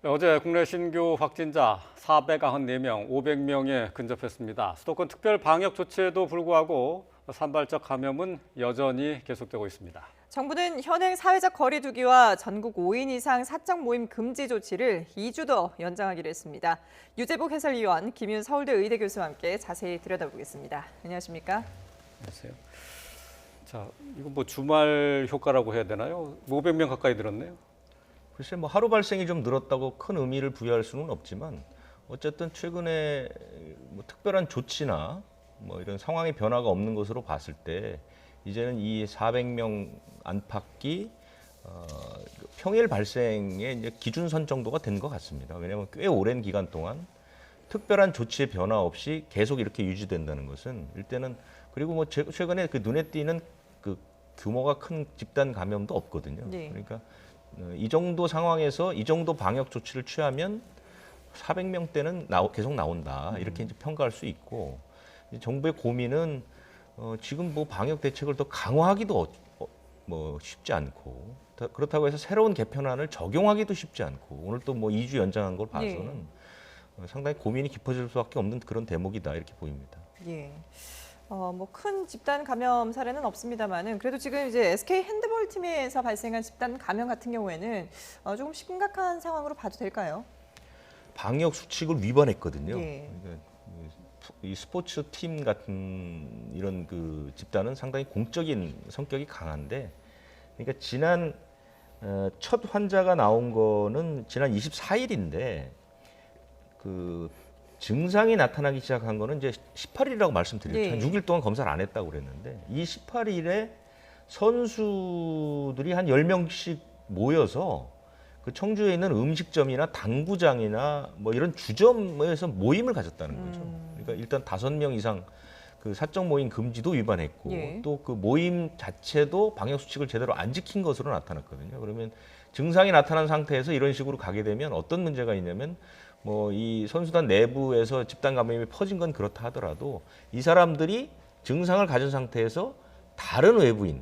어제 국내 신규 확진자 494명, 500명에 근접했습니다. 수도권 특별 방역 조치에도 불구하고 산발적 감염은 여전히 계속되고 있습니다. 정부는 현행 사회적 거리 두기와 전국 5인 이상 사적 모임 금지 조치를 2주 더 연장하기로 했습니다. 유재복 해설위원, 김윤 서울대 의대 교수와 함께 자세히 들여다보겠습니다. 안녕하십니까? 안녕하세요. 자, 이거 뭐 주말 효과라고 해야 되나요? 500명 가까이 늘었네요. 글쎄 뭐 하루 발생이 좀 늘었다고 큰 의미를 부여할 수는 없지만 어쨌든 최근에 뭐 특별한 조치나 뭐 이런 상황의 변화가 없는 것으로 봤을 때 이제는 이 400명 안팎이 평일 발생의 이제 기준선 정도가 된 것 같습니다. 왜냐하면 꽤 오랜 기간 동안 특별한 조치의 변화 없이 계속 이렇게 유지된다는 것은 일단은 그리고 뭐 최근에 그 눈에 띄는 그 규모가 큰 집단 감염도 없거든요. 네. 그러니까 이 정도 상황에서 이 정도 방역 조치를 취하면 400명대는 계속 나온다 이렇게 이제 평가할 수 있고 이제 정부의 고민은 지금 뭐 방역 대책을 더 강화하기도 뭐 쉽지 않고 그렇다고 해서 새로운 개편안을 적용하기도 쉽지 않고 오늘 또 뭐 2주 연장한 걸 봐서는 상당히 고민이 깊어질 수밖에 없는 그런 대목이다 이렇게 보입니다. 예. 뭐 큰 집단 감염 사례는 없습니다만은 그래도 지금 이제 SK 핸드볼 팀에서 발생한 집단 감염 같은 경우에는 조금 심각한 상황으로 봐도 될까요? 방역 수칙을 위반했거든요. 예. 그러니까 이 스포츠 팀 같은 이런 그 집단은 상당히 공적인 성격이 강한데, 그러니까 지난 첫 환자가 나온 거는 지난 24일인데 그 증상이 나타나기 시작한 거는 이제 18일이라고 말씀드렸죠. 네. 한 6일 동안 검사를 안 했다고 그랬는데 이 18일에 선수들이 한 10명씩 모여서 그 청주에 있는 음식점이나 당구장이나 뭐 이런 주점에서 모임을 가졌다는 거죠. 그러니까 일단 5명 이상 그 사적 모임 금지도 위반했고 예. 또 그 모임 자체도 방역 수칙을 제대로 안 지킨 것으로 나타났거든요. 그러면 증상이 나타난 상태에서 이런 식으로 가게 되면 어떤 문제가 있냐면 뭐 이 선수단 내부에서 집단 감염이 퍼진 건 그렇다 하더라도 이 사람들이 증상을 가진 상태에서 다른 외부인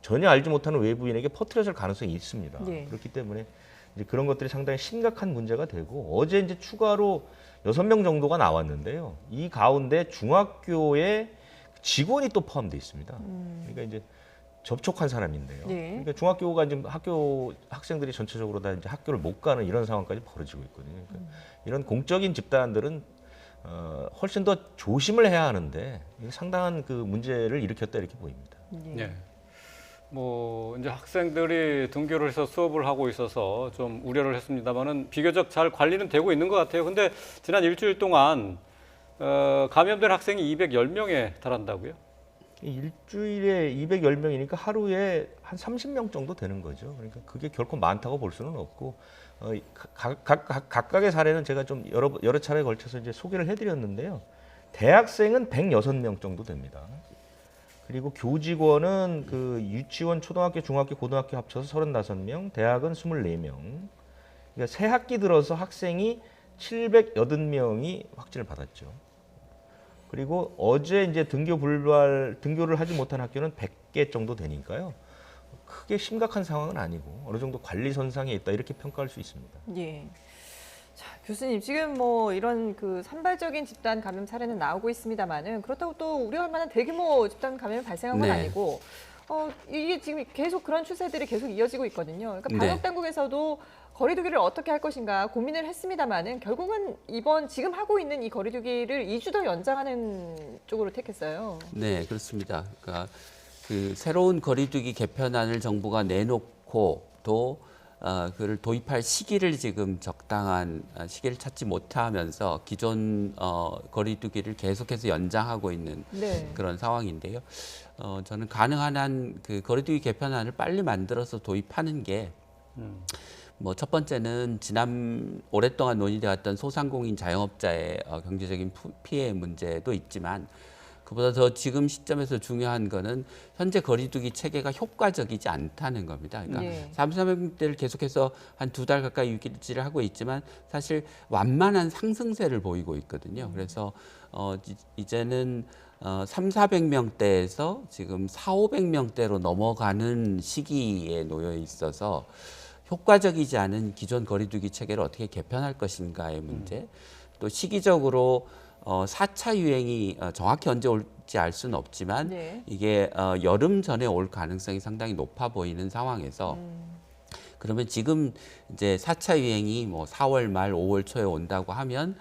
전혀 알지 못하는 외부인에게 퍼뜨렸을 가능성이 있습니다. 네. 그렇기 때문에 이제 그런 것들이 상당히 심각한 문제가 되고 어제 이제 추가로 6명 정도가 나왔는데요. 이 가운데 중학교에 직원이 또 포함되어 있습니다. 그러니까 이제 접촉한 사람인데요. 네. 그러니까 중학교가 지금 학교 학생들이 전체적으로 다 이제 학교를 못 가는 이런 상황까지 벌어지고 있거든요. 그러니까 이런 공적인 집단들은 훨씬 더 조심을 해야 하는데 이게 상당한 그 문제를 일으켰다 이렇게 보입니다. 네. 뭐 이제 학생들이 등교를 해서 수업을 하고 있어서 좀 우려를 했습니다만은 비교적 잘 관리는 되고 있는 것 같아요. 근데 지난 일주일 동안 감염된 학생이 210명에 달한다고요? 일주일에 210명이니까 하루에 한 30명 정도 되는 거죠. 그러니까 그게 결코 많다고 볼 수는 없고 각각의 사례는 제가 좀 여러 차례에 걸쳐서 이제 소개를 해드렸는데요. 대학생은 106명 정도 됩니다. 그리고 교직원은 그 유치원, 초등학교, 중학교, 고등학교 합쳐서 35명, 대학은 24명. 그러니까 새 학기 들어서 학생이 780명이 확진을 받았죠. 그리고 어제 이제 등교를 하지 못한 학교는 100개 정도 되니까요. 크게 심각한 상황은 아니고 어느 정도 관리 선상에 있다 이렇게 평가할 수 있습니다. 예. 자, 교수님, 지금 뭐 이런 그 산발적인 집단 감염 사례는 나오고 있습니다만은 그렇다고 또 우려할 만한 대규모 집단 감염이 발생한 건 네. 아니고 이게 지금 계속 그런 추세들이 계속 이어지고 있거든요. 그러니까 방역 네. 당국에서도 거리두기를 어떻게 할 것인가 고민을 했습니다만은 결국은 지금 하고 있는 이 거리두기를 2주 더 연장하는 쪽으로 택했어요. 네, 그렇습니다. 그러니까 그 새로운 거리두기 개편안을 정부가 내놓고 또 그를 도입할 시기를 지금 적당한 시기를 찾지 못하면서 기존 거리두기를 계속해서 연장하고 있는 네. 그런 상황인데요. 저는 가능한 한 그 거리두기 개편안을 빨리 만들어서 도입하는 게 뭐 첫 번째는 오랫동안 논의되었던 소상공인 자영업자의 경제적인 피해 문제도 있지만 그보다 더 지금 시점에서 중요한 거는 현재 거리두기 체계가 효과적이지 않다는 겁니다. 그러니까 네. 3,400명대를 계속해서 한 2달 가까이 유지를 하고 있지만 사실 완만한 상승세를 보이고 있거든요. 그래서 이제는 3,400명대에서 지금 4,500명대로 넘어가는 시기에 놓여 있어서 효과적이지 않은 기존 거리두기 체계를 어떻게 개편할 것인가의 문제, 또 시기적으로 4차 유행이 정확히 언제 올지 알 수는 없지만 네. 이게 여름 전에 올 가능성이 상당히 높아 보이는 상황에서 그러면 지금 이제 4차 유행이 뭐 4월 말 5월 초에 온다고 하면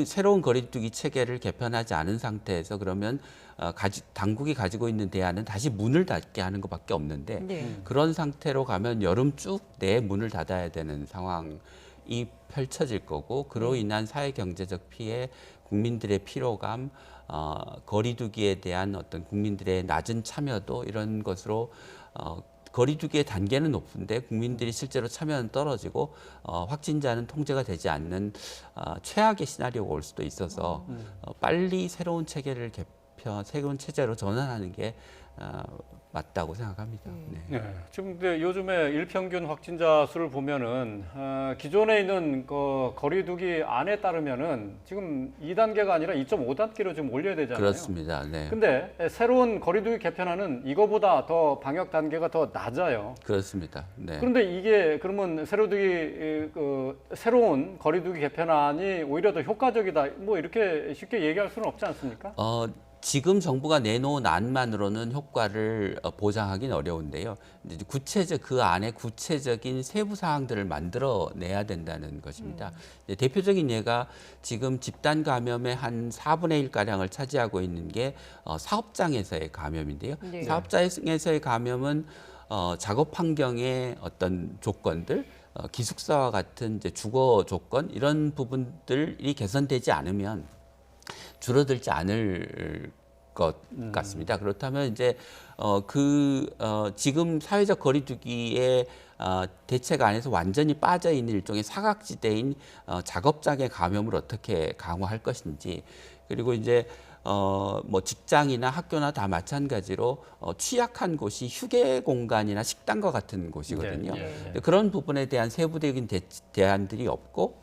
새로운 거리두기 체계를 개편하지 않은 상태에서 그러면 당국이 가지고 있는 대안은 다시 문을 닫게 하는 것밖에 없는데 네. 그런 상태로 가면 여름 쭉 내에 문을 닫아야 되는 상황이 펼쳐질 거고 그로 인한 사회 경제적 피해, 국민들의 피로감, 거리두기에 대한 어떤 국민들의 낮은 참여도 이런 것으로 거리두기의 단계는 높은데 국민들이 실제로 참여는 떨어지고 확진자는 통제가 되지 않는 최악의 시나리오가 올 수도 있어서 빨리 새로운 새로운 체제로 전환하는 게 맞다고 생각합니다. 네. 네, 지금 근데 요즘에 일평균 확진자 수를 보면은 기존에 있는 거리두기 안에 따르면은 지금 2단계가 아니라 2.5단계로 지금 올려야 되잖아요. 그렇습니다. 네. 근데 새로운 거리두기 개편안은 이거보다 더 방역 단계가 더 낮아요. 그렇습니다. 네. 그런데 이게 그러면 새로운 거리두기 개편안이 오히려 더 효과적이다. 뭐 이렇게 쉽게 얘기할 수는 없지 않습니까? 지금 정부가 내놓은 안만으로는 효과를 보장하기는 어려운데요. 이제 그 안에 구체적인 세부 사항들을 만들어내야 된다는 것입니다. 이제 대표적인 예가 지금 집단 감염의 한 4분의 1가량을 차지하고 있는 게 사업장에서의 감염인데요. 네. 사업장에서의 감염은 작업 환경의 어떤 조건들, 기숙사와 같은 이제 주거 조건 이런 부분들이 개선되지 않으면 줄어들지 않을 것 같습니다. 그렇다면 이제 지금 사회적 거리두기의 대책 안에서 완전히 빠져 있는 일종의 사각지대인 작업장의 감염을 어떻게 강화할 것인지 그리고 이제 뭐 직장이나 학교나 다 마찬가지로 취약한 곳이 휴게 공간이나 식당과 같은 곳이거든요. 네. 그런 부분에 대한 세부적인 대안들이 없고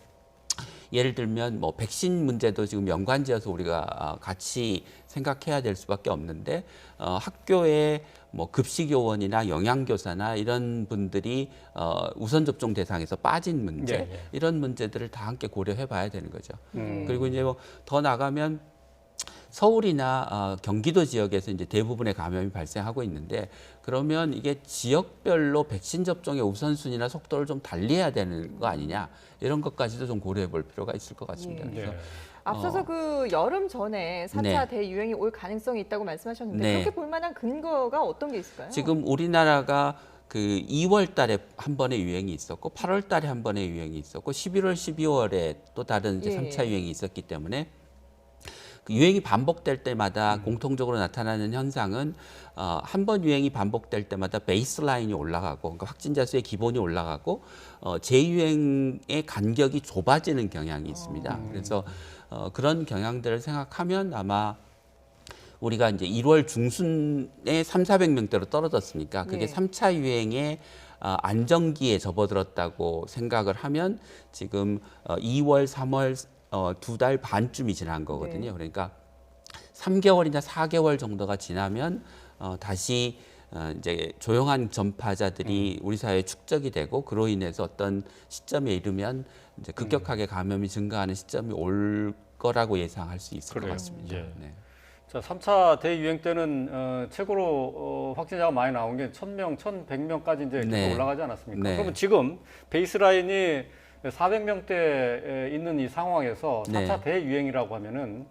예를 들면 뭐 백신 문제도 지금 연관지어서 우리가 같이 생각해야 될 수밖에 없는데 학교에 뭐 급식 요원이나 영양교사나 이런 분들이 우선 접종 대상에서 빠진 문제 이런 문제들을 다 함께 고려해 봐야 되는 거죠. 그리고 이제 뭐 더 나가면 서울이나 경기도 지역에서 이제 대부분의 감염이 발생하고 있는데 그러면 이게 지역별로 백신 접종의 우선순위나 속도를 좀 달리해야 되는 거 아니냐 이런 것까지도 좀 고려해 볼 필요가 있을 것 같습니다. 그래서 앞서서 그 여름 전에 4차 네. 대유행이 올 가능성이 있다고 말씀하셨는데 네. 그렇게 볼 만한 근거가 어떤 게 있을까요? 지금 우리나라가 그 2월 달에 한 번의 유행이 있었고 8월 달에 한 번의 유행이 있었고 11월, 12월에 또 다른 이제 3차 유행이 있었기 때문에 그 유행이 반복될 때마다 공통적으로 나타나는 현상은 한 번 유행이 반복될 때마다 베이스라인이 올라가고 그러니까 확진자 수의 기본이 올라가고 재유행의 간격이 좁아지는 경향이 있습니다. 그래서 그런 경향들을 생각하면 아마 우리가 이제 1월 중순에 3,400명대로 떨어졌으니까 그게 네. 3차 유행의 안정기에 접어들었다고 생각을 하면 지금 2월, 3월 2달 반쯤이 지난 거거든요. 네. 그러니까 3개월이나 4개월 정도가 지나면 다시 이제 조용한 전파자들이 우리 사회에 축적이 되고 그로 인해서 어떤 시점에 이르면 이제 급격하게 감염이 증가하는 시점이 올 거라고 예상할 수 있을 그래요. 것 같습니다. 예. 네. 자, 3차 대유행 때는 최고로 확진자가 많이 나온 게 1,000명, 1,100명까지 이제 계속 네. 올라가지 않았습니까? 네. 그러면 지금 베이스라인이 400명대에 있는 이 상황에서 4차 네. 대유행이라고 하면은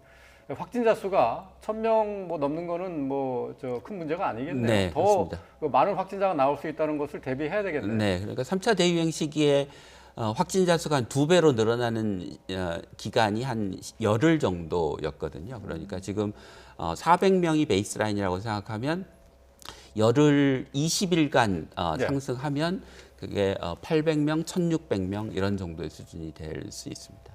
확진자 수가 1,000명 뭐 넘는 거는 뭐 큰 문제가 아니겠네요. 네, 더 그렇습니다. 많은 확진자가 나올 수 있다는 것을 대비해야 되겠네요. 네, 그러니까 3차 대유행 시기에 확진자 수가 한 2배로 늘어나는 기간이 한 열흘 정도였거든요. 그러니까 지금 400명이 베이스라인이라고 생각하면 열흘 20일간 네. 상승하면 그게 800명, 1,600명 이런 정도의 수준이 될 수 있습니다.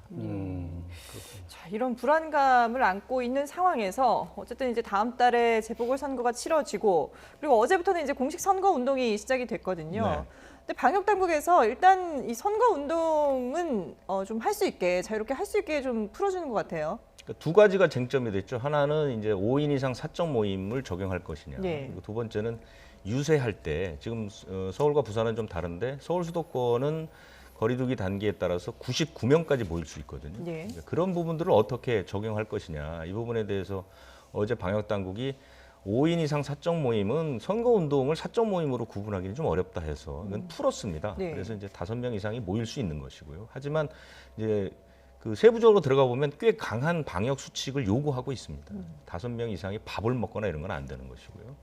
자, 이런 불안감을 안고 있는 상황에서 어쨌든 이제 다음 달에 재보궐선거가 치러지고 그리고 어제부터는 이제 공식 선거 운동이 시작이 됐거든요. 네. 근데 방역 당국에서 일단 이 선거 운동은 좀 할 수 있게 자유롭게 할 수 있게 좀 풀어주는 것 같아요. 그러니까 두 가지가 쟁점이 됐죠. 하나는 이제 5인 이상 사적 모임을 적용할 것이냐. 네. 그리고 두 번째는 유세할 때 지금 서울과 부산은 좀 다른데 서울 수도권은 거리두기 단계에 따라서 99명까지 모일 수 있거든요. 네. 그러니까 그런 부분들을 어떻게 적용할 것이냐 이 부분에 대해서 어제 방역 당국이 5인 이상 사적 모임은 선거 운동을 사적 모임으로 구분하기는 좀 어렵다 해서 이건 풀었습니다. 네. 그래서 이제 5명 이상이 모일 수 있는 것이고요. 하지만 이제 그 세부적으로 들어가 보면 꽤 강한 방역 수칙을 요구하고 있습니다. 5명 이상이 밥을 먹거나 이런 건 안 되는 것이고요.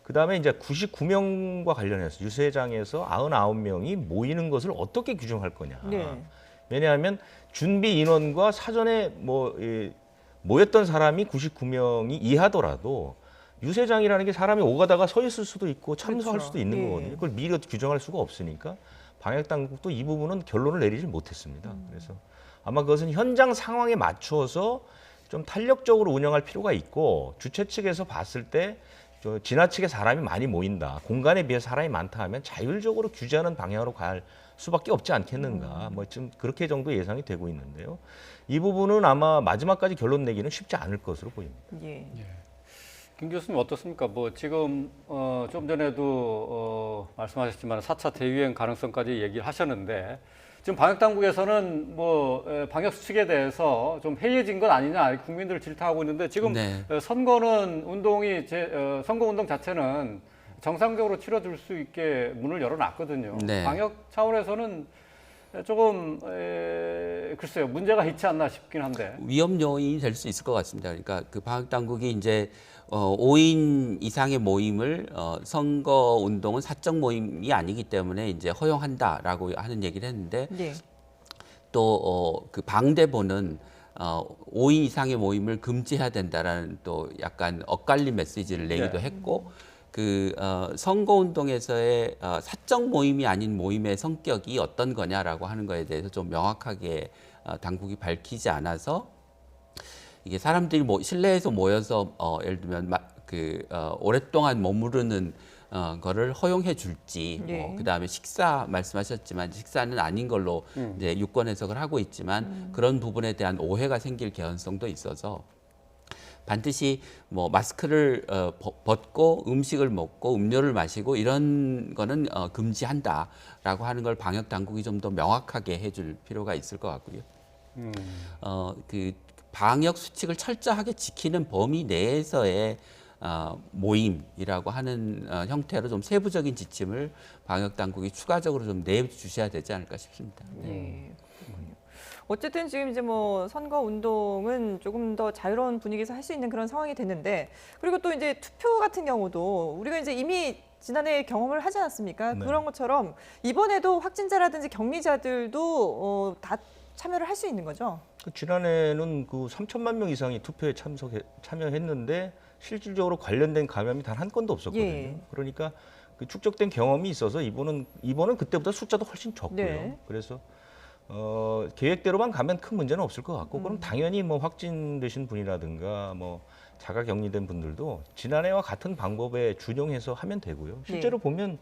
그다음에 이제 99명과 관련해서 유세장에서 99명이 모이는 것을 어떻게 규정할 거냐. 네. 왜냐하면 준비 인원과 사전에 모였던 사람이 99명이 이하더라도 유세장이라는 게 사람이 오가다가 서 있을 수도 있고 참석할 그렇죠. 수도 있는 예. 거거든요. 그걸 미리 규정할 수가 없으니까 방역 당국도 이 부분은 결론을 내리지 못했습니다. 그래서 아마 그것은 현장 상황에 맞춰서 좀 탄력적으로 운영할 필요가 있고 주최 측에서 봤을 때 지나치게 사람이 많이 모인다. 공간에 비해 사람이 많다 하면 자율적으로 규제하는 방향으로 갈 수밖에 없지 않겠는가. 뭐 지금 그렇게 정도 예상이 되고 있는데요. 이 부분은 아마 마지막까지 결론 내기는 쉽지 않을 것으로 보입니다. 예. 김 교수님 어떻습니까? 뭐 지금 좀 전에도 말씀하셨지만 4차 대유행 가능성까지 얘기를 하셨는데 지금 방역 당국에서는 뭐 방역 수칙에 대해서 좀 해이해진 것 아니냐 국민들을 질타하고 있는데 지금 네. 선거는 선거 운동 자체는 정상적으로 치러질 수 있게 문을 열어놨거든요. 네. 방역 차원에서는 조금 글쎄요 문제가 있지 않나 싶긴 한데. 위험 요인이 될 수 있을 것 같습니다. 그러니까 그 방역 당국이 이제 5인 이상의 모임을 선거 운동은 사적 모임이 아니기 때문에 이제 허용한다라고 하는 얘기를 했는데 네. 또 그 방대본은 5인 이상의 모임을 금지해야 된다라는 또 약간 엇갈린 메시지를 내기도 네. 했고 그 선거 운동에서의 사적 모임이 아닌 모임의 성격이 어떤 거냐라고 하는 거에 대해서 좀 명확하게 당국이 밝히지 않아서 이게 사람들이 실내에서 모여서 예를 들면 오랫동안 머무르는 거를 허용해 줄지 네. 그다음에 식사 말씀하셨지만 식사는 아닌 걸로 이제 유권 해석을 하고 있지만 그런 부분에 대한 오해가 생길 개연성도 있어서 반드시 뭐 마스크를 벗고 음식을 먹고 음료를 마시고 이런 거는 금지한다라고 하는 걸 방역 당국이 좀 더 명확하게 해줄 필요가 있을 것 같고요. 그 방역 수칙을 철저하게 지키는 범위 내에서의 모임이라고 하는 형태로 좀 세부적인 지침을 방역 당국이 추가적으로 좀 내주셔야 되지 않을까 싶습니다. 네. 어쨌든 지금 이제 뭐 선거 운동은 조금 더 자유로운 분위기에서 할 수 있는 그런 상황이 됐는데 그리고 또 이제 투표 같은 경우도 우리가 이제 이미 지난해 경험을 하지 않았습니까? 네. 그런 것처럼 이번에도 확진자라든지 격리자들도 다 참여를 할 수 있는 거죠? 지난해는 그 3천만 명 이상이 투표에 참여했는데 실질적으로 관련된 감염이 단 한 건도 없었거든요. 예. 그러니까 그 축적된 경험이 있어서 이번은 그때보다 숫자도 훨씬 적고요. 네. 그래서 계획대로만 가면 큰 문제는 없을 것 같고 그럼 당연히 뭐 확진되신 분이라든가 뭐 자가 격리된 분들도 지난해와 같은 방법에 준용해서 하면 되고요. 실제로 보면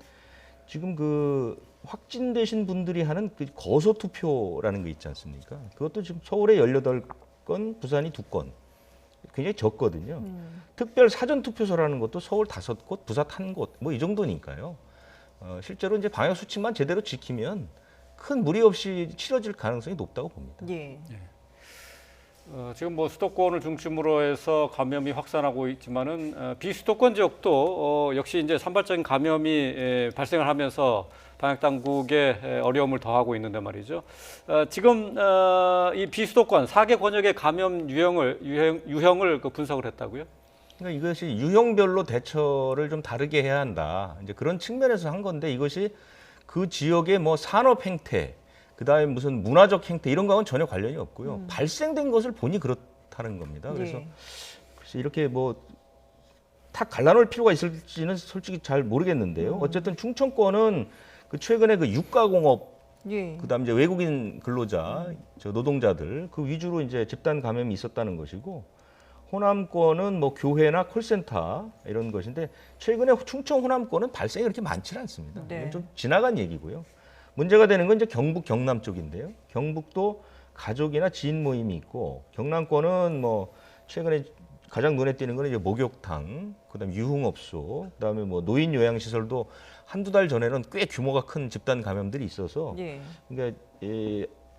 지금 그 확진되신 분들이 하는 그 거소 투표라는 게 있지 않습니까? 그것도 지금 서울에 18건, 부산이 2건. 굉장히 적거든요. 특별 사전 투표소라는 것도 서울 5곳, 부산 1곳, 뭐 이 정도니까요. 실제로 이제 방역 수칙만 제대로 지키면 큰 무리 없이 치러질 가능성이 높다고 봅니다. 예. 지금 뭐 수도권을 중심으로 해서 감염이 확산하고 있지만은 비수도권 지역도 역시 이제 산발적인 감염이 발생을 하면서 방역 당국에 어려움을 더하고 있는데 말이죠. 지금 이 비수도권 4개 권역의 감염 유형을 그 분석을 했다고요? 그러니까 이것이 유형별로 대처를 좀 다르게 해야 한다. 이제 그런 측면에서 한 건데 이것이 그 지역의 뭐 산업 행태, 그다음에 무슨 문화적 행태 이런 거하고는 전혀 관련이 없고요. 발생된 것을 보니 그렇다는 겁니다. 그래서 이렇게 뭐 탁 갈라놓을 필요가 있을지는 솔직히 잘 모르겠는데요. 어쨌든 충청권은 그 최근에 그 육가공업 그다음에 이제 외국인 근로자, 저 노동자들 그 위주로 이제 집단 감염이 있었다는 것이고 호남권은 뭐 교회나 콜센터 이런 것인데 최근에 충청 호남권은 발생이 그렇게 많지는 않습니다. 네. 좀 지나간 얘기고요. 문제가 되는 건 이제 경북 경남 쪽인데요. 경북도 가족이나 지인 모임이 있고 경남권은 뭐 최근에 가장 눈에 띄는 거는 이제 목욕탕, 그다음 유흥업소, 그다음에 뭐 노인 요양 시설도 한두 달 전에는 꽤 규모가 큰 집단 감염들이 있어서 예. 그러니까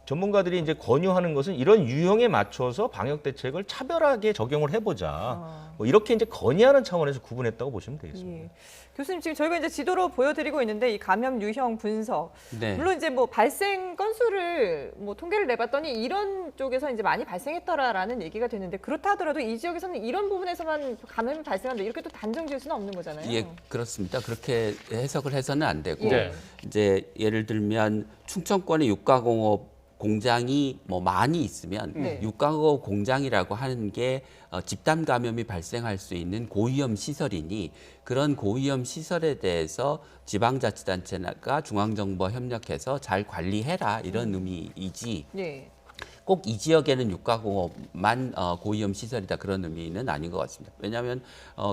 전문가들이 이제 권유하는 것은 이런 유형에 맞춰서 방역 대책을 차별하게 적용을 해보자. 뭐 이렇게 이제 건의하는 차원에서 구분했다고 보시면 되겠습니다. 예. 교수님 지금 저희가 이제 지도로 보여드리고 있는데 이 감염 유형 분석 네. 물론 이제 뭐 발생 건수를 뭐 통계를 내봤더니 이런 쪽에서 이제 많이 발생했더라라는 얘기가 되는데 그렇다 하더라도 이 지역에서는 이런 부분에서만 감염이 발생한다 이렇게 또 단정 지을 수는 없는 거잖아요. 예, 그렇습니다. 그렇게 해석을 해서는 안 되고 예. 이제 예를 들면 충청권의 육가공업 공장이 뭐 많이 있으면 네. 육가공업 공장이라고 하는 게 집단 감염이 발생할 수 있는 고위험 시설이니 그런 고위험 시설에 대해서 지방자치단체가 중앙정부와 협력해서 잘 관리해라 이런 의미이지 예. 꼭 이 지역에는 육가공업만 고위험 시설이다 그런 의미는 아닌 것 같습니다. 왜냐하면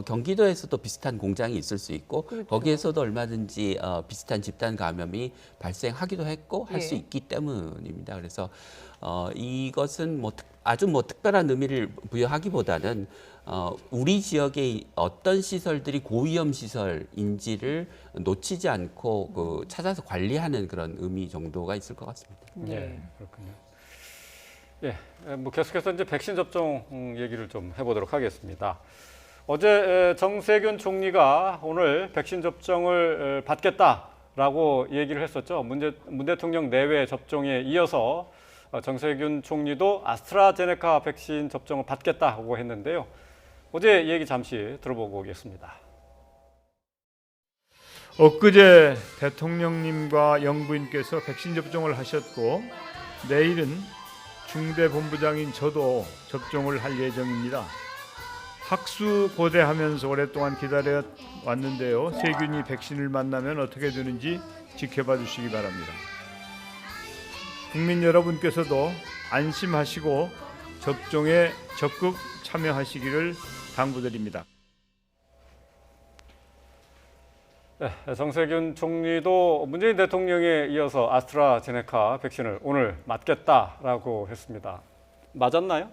경기도에서도 비슷한 공장이 있을 수 있고 그렇죠. 거기에서도 얼마든지 비슷한 집단 감염이 발생하기도 했고 할 수 예. 있기 때문입니다. 그래서 이것은 뭐 아주 뭐 특별한 의미를 부여하기보다는 우리 지역의 어떤 시설들이 고위험 시설인지를 놓치지 않고 그 찾아서 관리하는 그런 의미 정도가 있을 것 같습니다. 예, 그렇군요. 예, 뭐 계속해서 이제 백신 접종 얘기를 좀 해보도록 하겠습니다. 어제 정세균 총리가 오늘 백신 접종을 받겠다라고 얘기를 했었죠. 문 대통령 내외 접종에 이어서 정세균 총리도 아스트라제네카 백신 접종을 받겠다고 했는데요. 어제 얘기 잠시 들어보고 오겠습니다. 엊그제 대통령님과 영부인께서 백신 접종을 하셨고 내일은 중대본부장인 저도 접종을 할 예정입니다. 학수고대하면서 오랫동안 기다려 왔는데요. 세균이 백신을 만나면 어떻게 되는지 지켜봐 주시기 바랍니다. 국민 여러분께서도 안심하시고 접종에 적극 참여하시기를 당부드립니다. 네, 정세균 총리도 문재인 대통령에 이어서 아스트라제네카 백신을 오늘 맞겠다라고 했습니다. 맞았나요?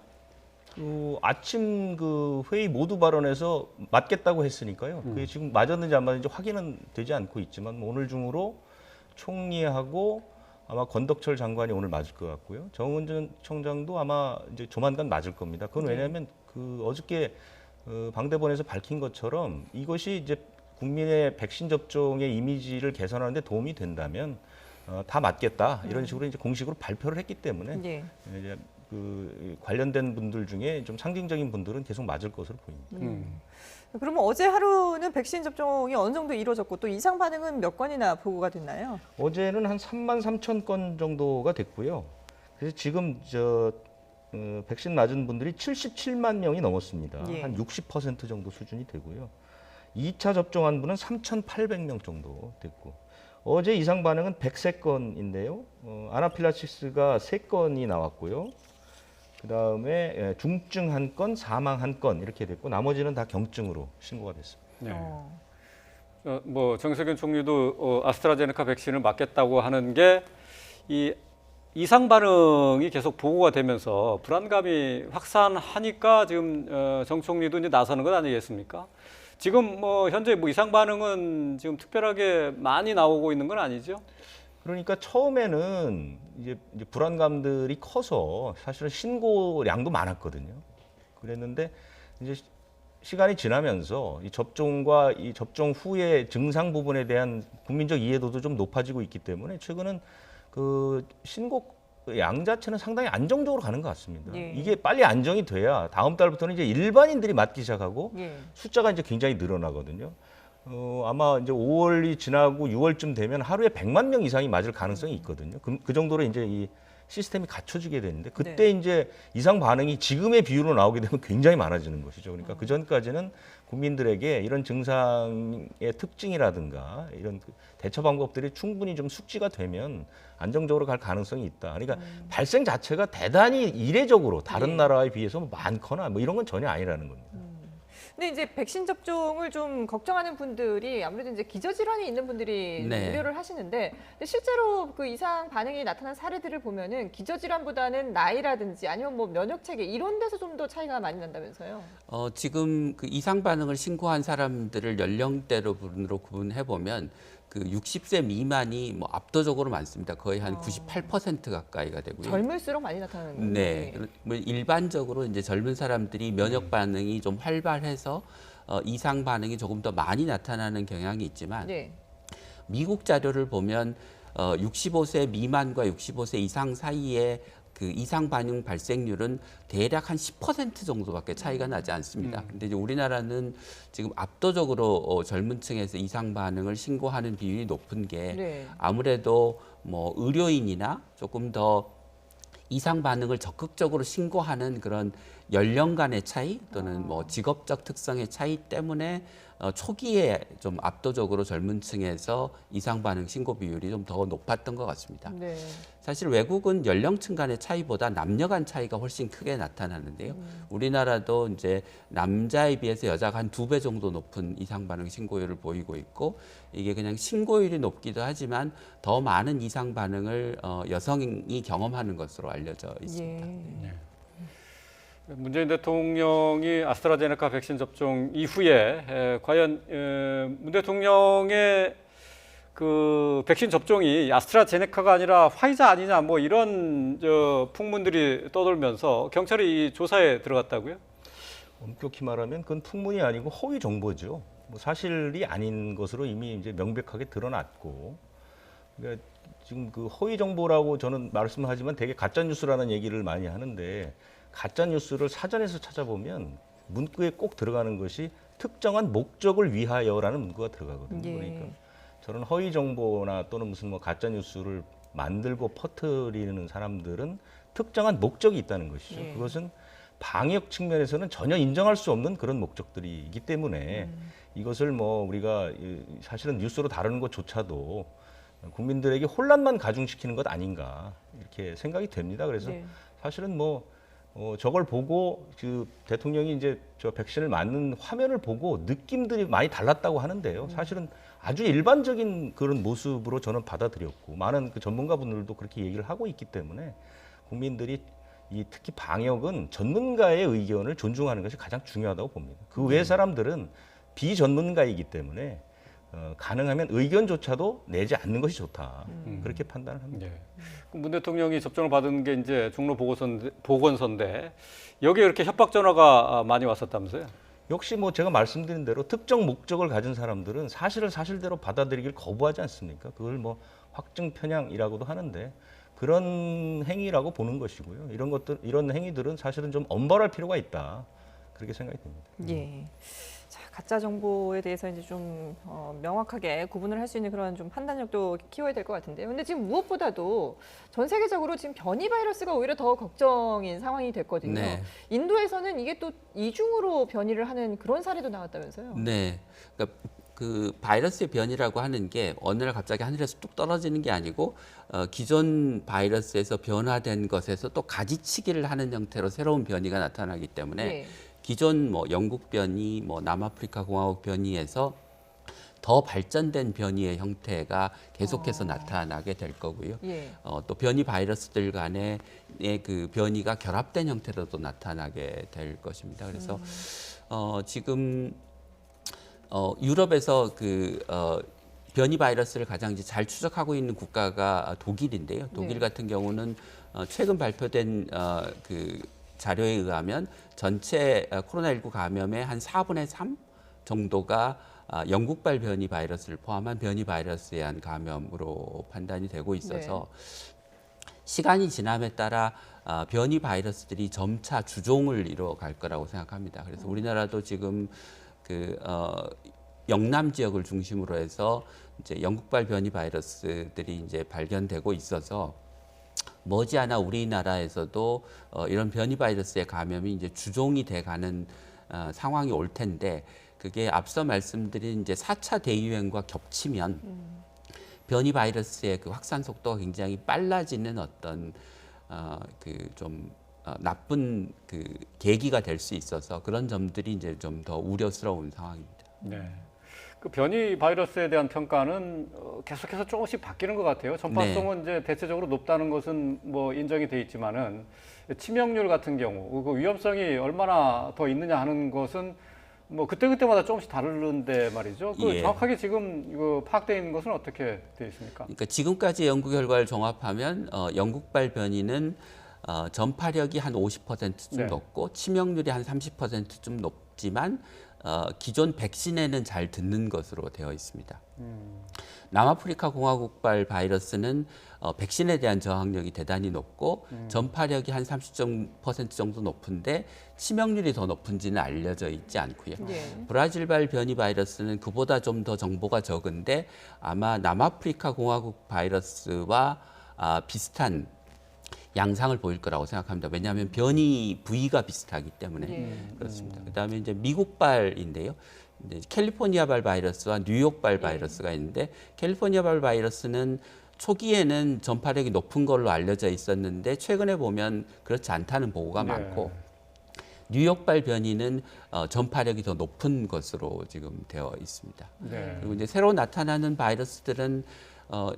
아침 그 회의 모두 발언에서 맞겠다고 했으니까요. 그게 지금 맞았는지 안 맞았는지 확인은 되지 않고 있지만 뭐 오늘 중으로 총리하고 아마 권덕철 장관이 오늘 맞을 것 같고요. 정은전 청장도 아마 이제 조만간 맞을 겁니다. 그건 왜냐하면 그 어저께 방대본에서 밝힌 것처럼 이것이 이제 국민의 백신 접종의 이미지를 개선하는 데 도움이 된다면 다 맞겠다 이런 식으로 이제 공식으로 발표를 했기 때문에 예. 이제 그 관련된 분들 중에 좀 상징적인 분들은 계속 맞을 것으로 보입니다. 그러면 어제 하루는 백신 접종이 어느 정도 이루어졌고 또 이상 반응은 몇 건이나 보고가 됐나요? 어제는 한 3만 3천 건 정도가 됐고요. 그래서 지금 백신 맞은 분들이 77만 명이 넘었습니다. 예. 한 60% 정도 수준이 되고요. 2차 접종한 분은 3,800명 정도 됐고 어제 이상 반응은 103건인데요. 아나필락시스가 3건이 나왔고요. 그다음에 중증 1건, 사망 1건 이렇게 됐고 나머지는 다 경증으로 신고가 됐습니다. 네. 뭐 정세균 총리도 아스트라제네카 백신을 맞겠다고 하는 게 이 이상 반응이 계속 보고가 되면서 불안감이 확산하니까 지금 정 총리도 이제 나서는 것 아니겠습니까? 지금 뭐 현재 뭐 이상 반응은 지금 특별하게 많이 나오고 있는 건 아니죠? 그러니까 처음에는 이제 불안감들이 커서 사실은 신고량도 많았거든요. 그랬는데 이제 시간이 지나면서 이 접종과 이 접종 후의 증상 부분에 대한 국민적 이해도도 좀 높아지고 있기 때문에 최근은 그 신고 양 자체는 상당히 안정적으로 가는 것 같습니다. 예. 이게 빨리 안정이 돼야 다음 달부터는 이제 일반인들이 맞기 시작하고 예. 숫자가 이제 굉장히 늘어나거든요. 아마 이제 5월이 지나고 6월쯤 되면 하루에 100만 명 이상이 맞을 가능성이 있거든요. 그 정도로 이제 이 시스템이 갖춰지게 되는데 그때 이제 이상 반응이 지금의 비율로 나오게 되면 굉장히 많아지는 것이죠. 그러니까 그 전까지는 국민들에게 이런 증상의 특징이라든가 이런 대처 방법들이 충분히 좀 숙지가 되면 안정적으로 갈 가능성이 있다. 그러니까 발생 자체가 대단히 이례적으로 다른 나라에 비해서 많거나 뭐 이런 건 전혀 아니라는 겁니다. 근데 이제 백신 접종을 좀 걱정하는 분들이 아무래도 이제 기저질환이 있는 분들이 네. 우려를 하시는데 근데 실제로 그 이상 반응이 나타난 사례들을 보면은 기저질환보다는 나이라든지 아니면 뭐 면역 체계 이런 데서 좀 더 차이가 많이 난다면서요? 지금 그 이상 반응을 신고한 사람들을 연령대로 구분해 보면 그 60세 미만이 뭐 압도적으로 많습니다. 거의 한 98% 가까이가 되고요. 젊을수록 많이 나타나는 거예요. 네. 뭐 일반적으로 이제 젊은 사람들이 면역 반응이 좀 활발해서 이상 반응이 조금 더 많이 나타나는 경향이 있지만 네. 미국 자료를 보면 65세 미만과 65세 이상 사이에 그 이상 반응 발생률은 대략 한 10% 정도밖에 차이가 나지 않습니다. 근데 이제 우리나라는 지금 압도적으로 젊은 층에서 이상 반응을 신고하는 비율이 높은 게 네. 아무래도 뭐 의료인이나 조금 더 이상 반응을 적극적으로 신고하는 그런 연령 간의 차이 또는 뭐 직업적 특성의 차이 때문에 초기에 좀 압도적으로 젊은 층에서 이상 반응 신고 비율이 좀 더 높았던 것 같습니다. 네. 사실 외국은 연령층 간의 차이보다 남녀 간 차이가 훨씬 크게 나타나는데요. 우리나라도 이제 남자에 비해서 여자가 한 2배 정도 높은 이상 반응 신고율을 보이고 있고 이게 그냥 신고율이 높기도 하지만 더 많은 이상 반응을 여성이 경험하는 것으로 알려져 있습니다. 예. 문재인 대통령이 아스트라제네카 백신 접종 이후에 과연 문 대통령의 그 백신 접종이 아스트라제네카가 아니라 화이자 아니냐 뭐 이런 풍문들이 떠돌면서 경찰이 이 조사에 들어갔다고요? 엄격히 말하면 그건 풍문이 아니고 허위 정보죠. 뭐 사실이 아닌 것으로 이미 이제 명백하게 드러났고, 그러니까 지금 그 허위 정보라고 저는 말씀하지만 되게 가짜 뉴스라는 얘기를 많이 하는데 가짜 뉴스를 사전에서 찾아보면 문구에 꼭 들어가는 것이 특정한 목적을 위하여라는 문구가 들어가거든요. 예. 그러니까 저는 허위 정보나 또는 무슨 뭐 가짜 뉴스를 만들고 퍼뜨리는 사람들은 특정한 목적이 있다는 것이죠. 예. 그것은 방역 측면에서는 전혀 인정할 수 없는 그런 목적들이기 때문에 이것을 뭐 우리가 사실은 뉴스로 다루는 것조차도 국민들에게 혼란만 가중시키는 것 아닌가 이렇게 생각이 됩니다. 그래서 네. 사실은 뭐 저걸 보고 그 대통령이 이제 저 백신을 맞는 화면을 보고 느낌들이 많이 달랐다고 하는데요. 사실은 아주 일반적인 그런 모습으로 저는 받아들였고 많은 그 전문가분들도 그렇게 얘기를 하고 있기 때문에 국민들이 이 특히 방역은 전문가의 의견을 존중하는 것이 가장 중요하다고 봅니다. 그 외 사람들은 비전문가이기 때문에 가능하면 의견조차도 내지 않는 것이 좋다. 그렇게 판단을 합니다. 네. 문 대통령이 접종을 받은 게 이제 종로 보건소인데 여기에 이렇게 협박 전화가 많이 왔었다면서요? 역시 뭐 제가 말씀드린 대로 특정 목적을 가진 사람들은 사실을 사실대로 받아들이길 거부하지 않습니까? 그걸 뭐 확증 편향이라고도 하는데 그런 행위라고 보는 것이고요. 이런 행위들은 사실은 좀 엄벌할 필요가 있다. 그렇게 생각이 듭니다. 예. 자, 가짜 정보에 대해서 이제 좀 명확하게 구분을 할 수 있는 그런 좀 판단력도 키워야 될 것 같은데요. 근데 지금 무엇보다도 전 세계적으로 지금 변이 바이러스가 오히려 더 걱정인 상황이 됐거든요. 네. 인도에서는 이게 또 이중으로 변이를 하는 그런 사례도 나왔다면서요. 네. 그러니까 그 바이러스의 변이라고 하는 게 어느 날 갑자기 하늘에서 뚝 떨어지는 게 아니고 기존 바이러스에서 변화된 것에서 또 가지치기를 하는 형태로 새로운 변이가 나타나기 때문에 네. 기존 뭐 영국 변이, 뭐 남아프리카 공화국 변이에서 더 발전된 변이의 형태가 계속해서 나타나게 될 거고요. 예. 또 변이 바이러스들 간의 그 변이가 결합된 형태로 또 나타나게 될 것입니다. 그래서 지금 유럽에서 그 변이 바이러스를 가장 이제 잘 추적하고 있는 국가가 독일인데요. 독일 네. 같은 경우는 최근 발표된 그 자료에 의하면 전체 코로나19 감염의 한 4분의 3 정도가 영국발 변이 바이러스를 포함한 변이 바이러스에 의한 감염으로 판단이 되고 있어서 시간이 지남에 따라 변이 바이러스들이 점차 주종을 이뤄갈 거라고 생각합니다. 그래서 우리나라도 지금 그 영남 지역을 중심으로 해서 이제 영국발 변이 바이러스들이 이제 발견되고 있어서 머지않아 우리나라에서도 이런 변이 바이러스의 감염이 이제 주종이 돼가는 상황이 올 텐데 그게 앞서 말씀드린 이제 4차 대유행과 겹치면 변이 바이러스의 그 확산 속도가 굉장히 빨라지는 어떤 그 좀 나쁜 그 계기가 될 수 있어서 그런 점들이 이제 좀 더 우려스러운 상황입니다. 네. 그 변이 바이러스에 대한 평가는 계속해서 조금씩 바뀌는 것 같아요. 전파성은 이제 대체적으로 높다는 것은 뭐 인정이 돼 있지만은 치명률 같은 경우 그 위험성이 얼마나 더 있느냐 하는 것은 뭐 그때그때마다 조금씩 다른데 말이죠. 그 예. 정확하게 지금 이거 파악되어 있는 것은 어떻게 되어 있습니까? 그러니까 지금까지 연구 결과를 종합하면 영국발 변이는 전파력이 한 50%쯤 네. 높고 치명률이 한 30%쯤 높지만 기존 백신에는 잘 듣는 것으로 되어 있습니다. 남아프리카 공화국발 바이러스는 백신에 대한 저항력이 대단히 높고 전파력이 한 30% 정도 높은데 치명률이 더 높은지는 알려져 있지 않고요. 예. 브라질발 변이 바이러스는 그보다 좀 더 정보가 적은데 아마 남아프리카 공화국 바이러스와 비슷한 양상을 보일 거라고 생각합니다. 왜냐하면 변이 부위가 비슷하기 때문에 예. 그렇습니다. 그다음에 이제 미국발인데요. 이제 캘리포니아발 바이러스와 뉴욕발 바이러스가 있는데 캘리포니아발 바이러스는 초기에는 전파력이 높은 걸로 알려져 있었는데 최근에 보면 그렇지 않다는 보고가 네. 많고 뉴욕발 변이는 전파력이 더 높은 것으로 지금 되어 있습니다. 네. 그리고 이제 새로 나타나는 바이러스들은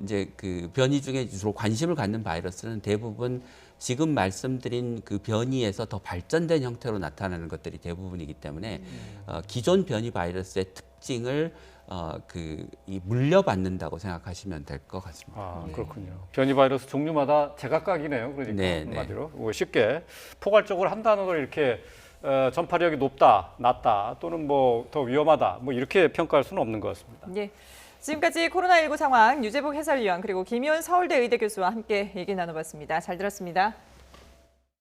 이제 그 변이 중에 주로 관심을 갖는 바이러스는 대부분 지금 말씀드린 그 변이에서 더 발전된 형태로 나타나는 것들이 대부분이기 때문에 기존 변이 바이러스의 특징을 이 물려받는다고 생각하시면 될 것 같습니다. 아, 그렇군요. 변이 바이러스 종류마다 제각각이네요. 그러니까 네, 한마디로 뭐 쉽게 포괄적으로 한 단어로 이렇게 전파력이 높다, 낮다 또는 뭐 더 위험하다 뭐 이렇게 평가할 수는 없는 것 같습니다. 예. 지금까지 코로나19 상황 유재복 해설위원 그리고 김희원 서울대 의대 교수와 함께 얘기 나눠봤습니다. 잘 들었습니다.